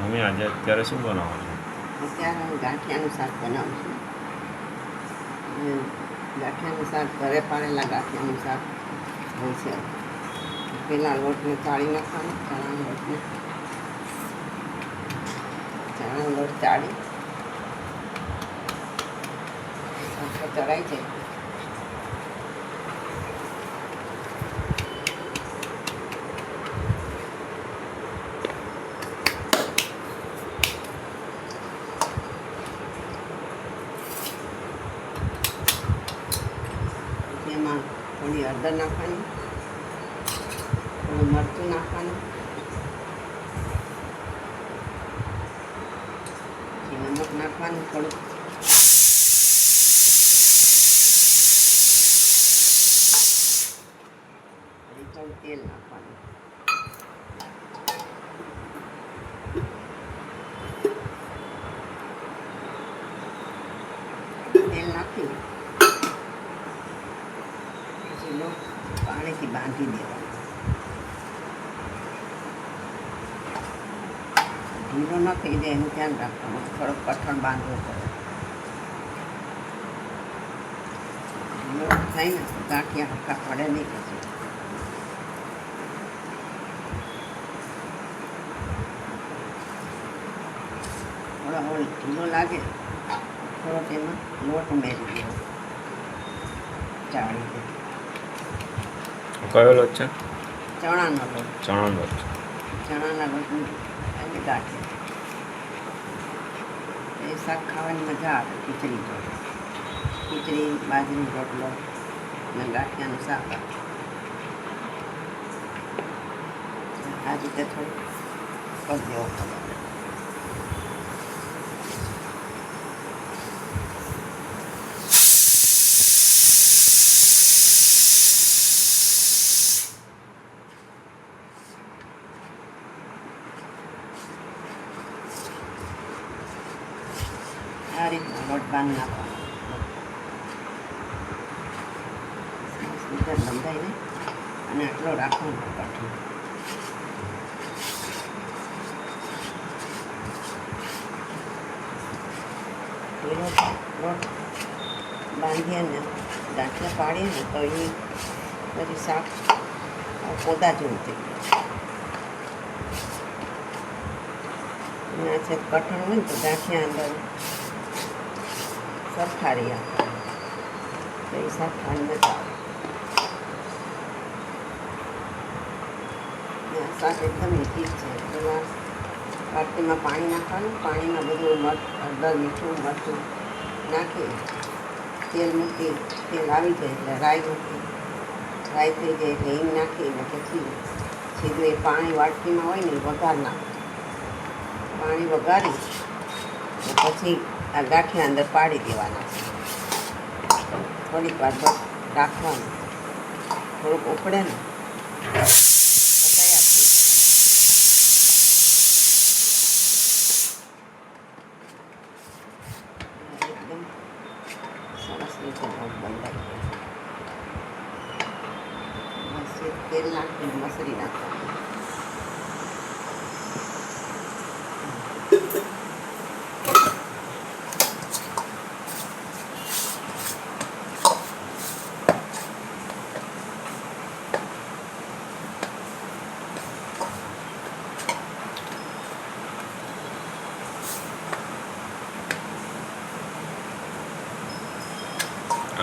Mummy આજે અત્યારે શું બનાવો છો? અત્યારે હું ગાંઠિયાનું શાક બનાવું છું. ગાંઠિયાનું શાક ઘરે પાડેલા ગાંઠિયાનું શાક હોય છે. પહેલાં લોટને ચાળી નાખવાનો, ચણાનો લોટ ચાળી ચડાઈ જાય. એમાં થોડી હળદર નાખવાની, થોડું મરચું નાખવાનું, નમક નાખવાનું, થોડું તેલ નાખવાનું. તેલ નાખી પછી લોટ પાણીથી બાંધી દેવાનો. ઢીલો ન થઈ જાય એનું ધ્યાન રાખવાનું. થોડોક કઠણ બાંધવો પડે. ઢીલો થાય ને તો ગાંઠિયા હરખા પડે નહીં. પછી થોડો ઢીલો લાગે થોડો તેમાં લોટ ઉમેરી દેવો. ચાળી દે. કયો લોટ છે? ચણાનો લોટ. ચણાનો લોટ છે. ચણાના લોટનું અને ગાંઠિયા એ શાક ખાવાની મજા આવે. ખીચડી જોડે ખીચડી, બાજરીનો રોટલો અને ગાંઠિયાનું શાક. આ રીતે થોડું કરી દેવો પડે. આ રીતના લોટ બાંધી નાખવાનો. બંધાઈને અને આટલો રાખવાનો કઠણ. લોટ બાંધીએ ને ગાંઠિયા પાડીએ ને તો એ બધી શાક પોદા જેવું થઈ જાય. છે કઠણ હોય ને તો ગાંઠિયા અંદર સરખા રહ્યા તો એ શાક ખાવાની મજા આવે. આ શાક એકદમ ઈઝી છે. પેલા વાટકીમાં પાણી નાખવાનું. પાણીમાં બધું હળદર, મીઠું, મરચું નાખી તેલ મૂકી. તેલ આવી જાય એટલે રાઈ મૂકી. રાઈ થઈ જાય એટલે હિંગ નાખીને પછી સીધું એ પાણી વાટકીમાં હોય ને એ વઘાર નાખે. પાણી વઘારી પછી આ ગાંઠિયા અંદર પાડી દેવાના છે. થોડીક વાર બસ રાખવાનું. થોડુંક ઉકળે ને એકદમ સરસ રીતે બંધાઈ જાય. તેલ નાખીને મસરી નાખવાનું.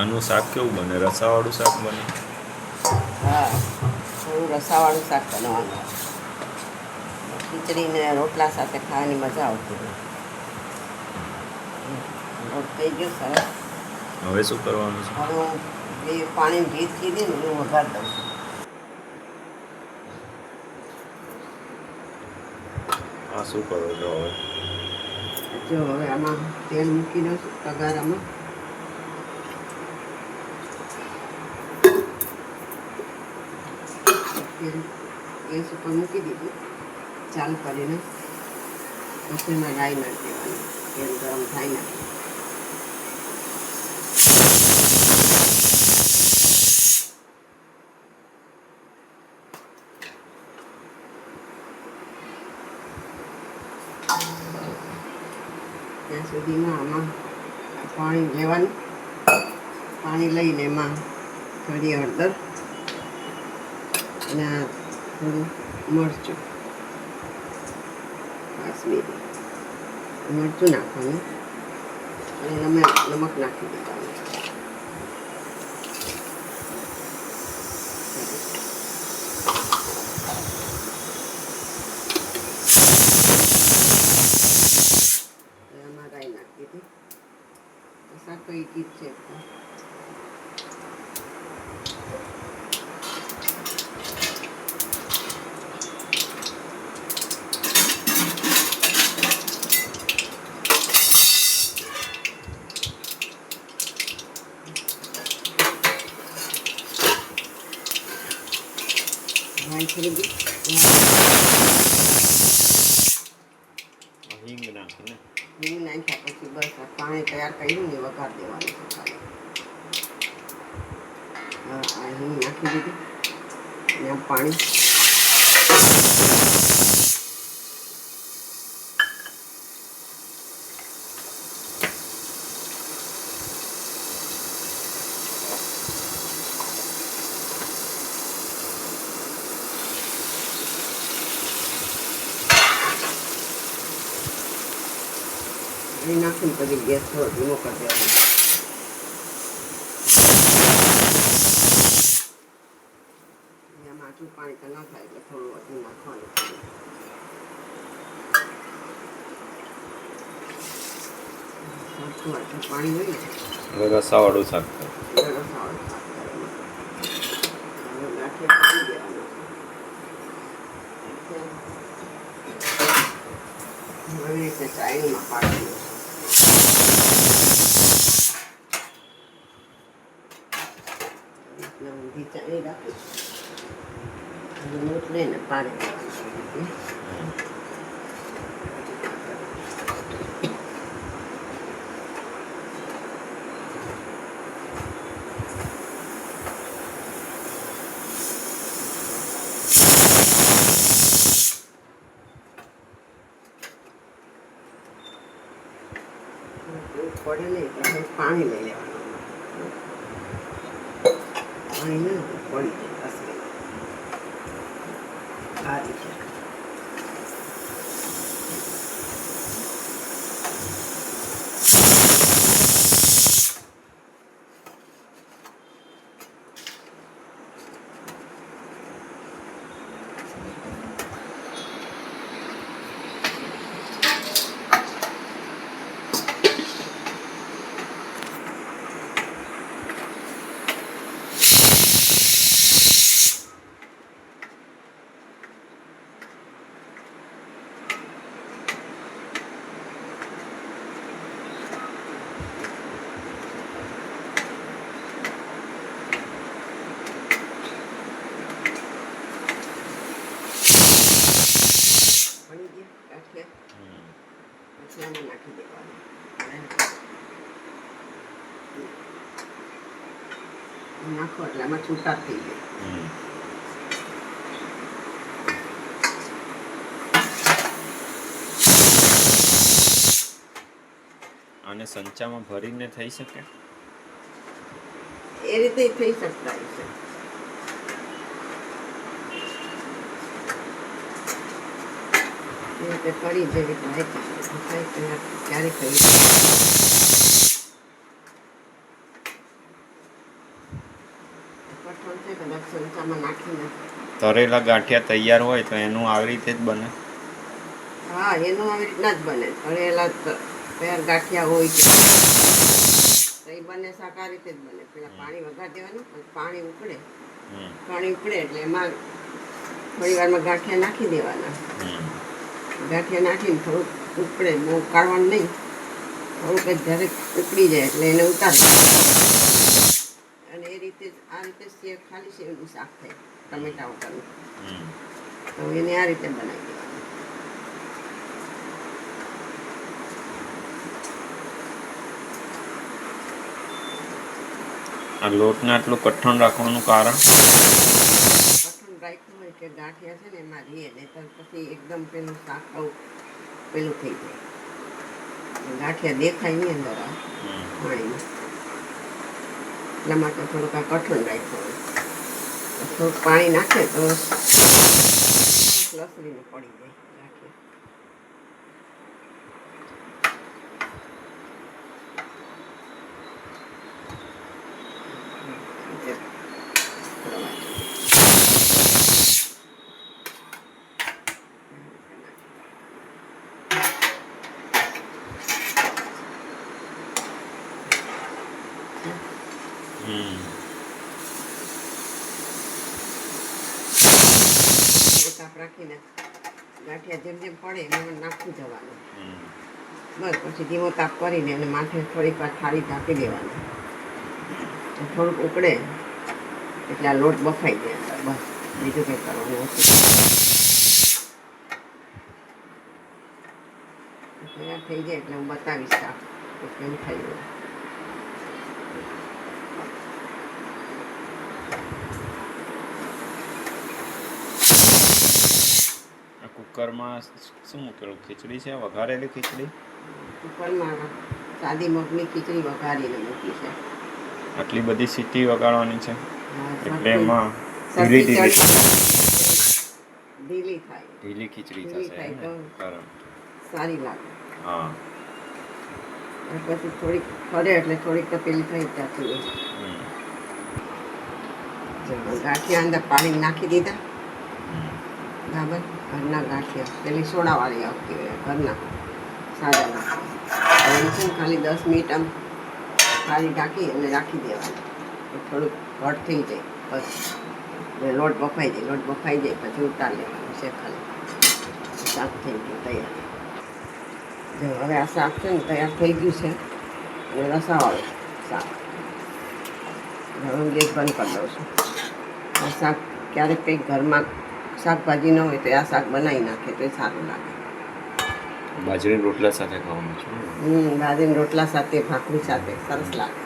આનું શાક કેવું બને? રસાવાળું શાક બને? હા, થોડું રસાવાળું શાક બનાવવાનું. ખીચડીને રોટલા સાથે ખાવાની મજા આવતી હોય. લોટ થઈ ગયો સરસ. હવે શું કરવાનું છે? હવે હું જે પાણી ભેજ કીધી ને હું વઘાર દઉં છું. આ શું કરો છો હવે? જો હવે આમાં તેલ મૂકી દઉં છું તગારામાં. ગેસ ઉપર મૂકી દીધું ચાલુ કરીને. પછી એમાં રાઈ નાખી દેવાની. તેલ ગરમ થાય ને ત્યાં સુધીમાં આમાં પાણી લેવાનું. પાણી લઈને એમાં થોડી હળદર અને થોડું મરચું, કાશ્મીરી મરચું નાખવાનું અને નમક નાખી દેવાનું. એમાં રાઈ નાખી દીધી. શાક તો એક જ છે. હિંગ નાખીને હિંગ નાખ્યા પછી બસ આ પાણી તૈયાર કર્યું ને વઘાર દેવાનું છે ખાલી. આ હિંગ નાખી દીધી અને આ પાણી નાખીને પછી ગેસ થોડો ધીમો કરી દેવાનો. એમાં આટલું પાણી તો ન થાય એટલે થોડું વધુ નાખવાનું. આટલું પાણી હોય ને હવે રસાવાળું શાક રસાવાળું શાક કરવાનું. હવે ગાંઠિયા પાડી દેવાનું. આવી રીતે ચાઈનીમાં પાડી દેવાનું. ઊંધી ચાણી રાખી લોટ લઈને પાડી દેવાનું. પડે નહીં એટલે પાણી લઈ લેવાનું. પાણી નહીં પડી જાય અસલી આ રીતે. પછી આમાં નાખી દેવાનું. નાખો એટલે આમાં છૂટા થઈ જાય. આને સંચામાં ભરીને થઈ શકે? એ રીતે થઈ શકતા હશે. એ રીતે કરી જેવી ક્યારેક કરી કઠોળ છે કદાચ સંચામાં નાખીને તરેલા ગાંઠિયા તૈયાર હોય તો એનું આવી રીતે જ બને? હા, એનું આવી રીતના જ બને. તળેલા તૈયાર ગાંઠિયા હોય કે તો એ બને શાક આ રીતે જ બને. પેલા પાણી વઘાર દેવાનું, પાણી ઉકળે એટલે એમાં થોડી વારમાં ગાંઠિયા નાખી દેવાના. ગાંઠિયા નાખીને થોડુંક ઉકળે, બહુ કાઢવાનું નહીં, થોડુંક જ જ્યારે ઉકળી જાય એટલે એને ઉતારી અને એ રીતે આ રીતે સેવ ખાલી સેવનું શાક થાય ટમેટા વગરનું. તો એને આ રીતે બનાવી દેવાનું. આ લોટને આટલું કઠણ રાખવાનું કારણ? કઠણ રાખ્યું હોય કે ગાંઠિયા છે ને એમાં રહીએ, નહીં તો પછી એકદમ પેલું શાક આવું પેલું થઈ જાય. ગાંઠિયા દેખાય નહીં અંદર આ પાણીમાં. એટલા માટે થોડુંક આ કઠણ રાખ્યું હોય. થોડુંક પાણી નાખે તો લસરીને પડી જાય ગાંઠિયા. તાપ રાખીને ગાંઠિયા જેમ જેમ પડે એમાં નાખતું જવાનું. બસ પછી ધીમો તાપ કરીને એને માથે થોડીક વાર થાળી ઢાંકી દેવાની. થોડુંક ઉકળે એટલે આ લોટ બફાઈ જાય. બસ બીજું કંઈ કરવાનું નથી. તૈયાર થઈ જાય એટલે હું બતાવીશ શાક તો કેમ થયું. કુકરમાં શું મૂકેલું? ખીચડી છે, વઘારેલી ખીચડી? કુકરમાં સાદી મગની ખીચડી વઘારીને મૂકી છે. આટલી બધી સીટી વગાડવાની છે એટલે એમાં ઢીલી થાય, ઢીલી ખીચડી ઢીલી થશે થાય ને? તો કારણ સારી લાગે. હા. પછી થોડીક ફરે એટલે થોડીક તો પેલી થઈ જતી હોય. ગાંઠિયા અંદર પાણી નાખી દીધા. બરાબર. ઘરના ગાંઠિયા પેલી સોડાવાળી આવતી હોય ઘરના સાદા નાખી છે ને ખાલી 10 મિનિટ આમ ખાલી ઢાંકી અને રાખી દેવાનું. થોડુંક ઘટ થઈ જાય બસ. લોટ બફાઈ જાય, લોટ બફાઈ જાય પછી ઉતાર લેવાનું છે ખાલી. શાક થઈ ગયું તૈયાર. જો હવે આ શાક છે ને તૈયાર થઈ ગયું છે અને રસાવાળું શાક. હવે ગેસ બંધ કરી દઉં છું. આ શાક ક્યારેક કંઈક ઘરમાં શાકભાજી ન હોય તો આ શાક બનાવી નાખે તો એ સારું લાગે. બાજરીના રોટલા સાથે ખાવાનું છે. બાજરીના રોટલા સાથે, ભાખરી સાથે સરસ લાગે.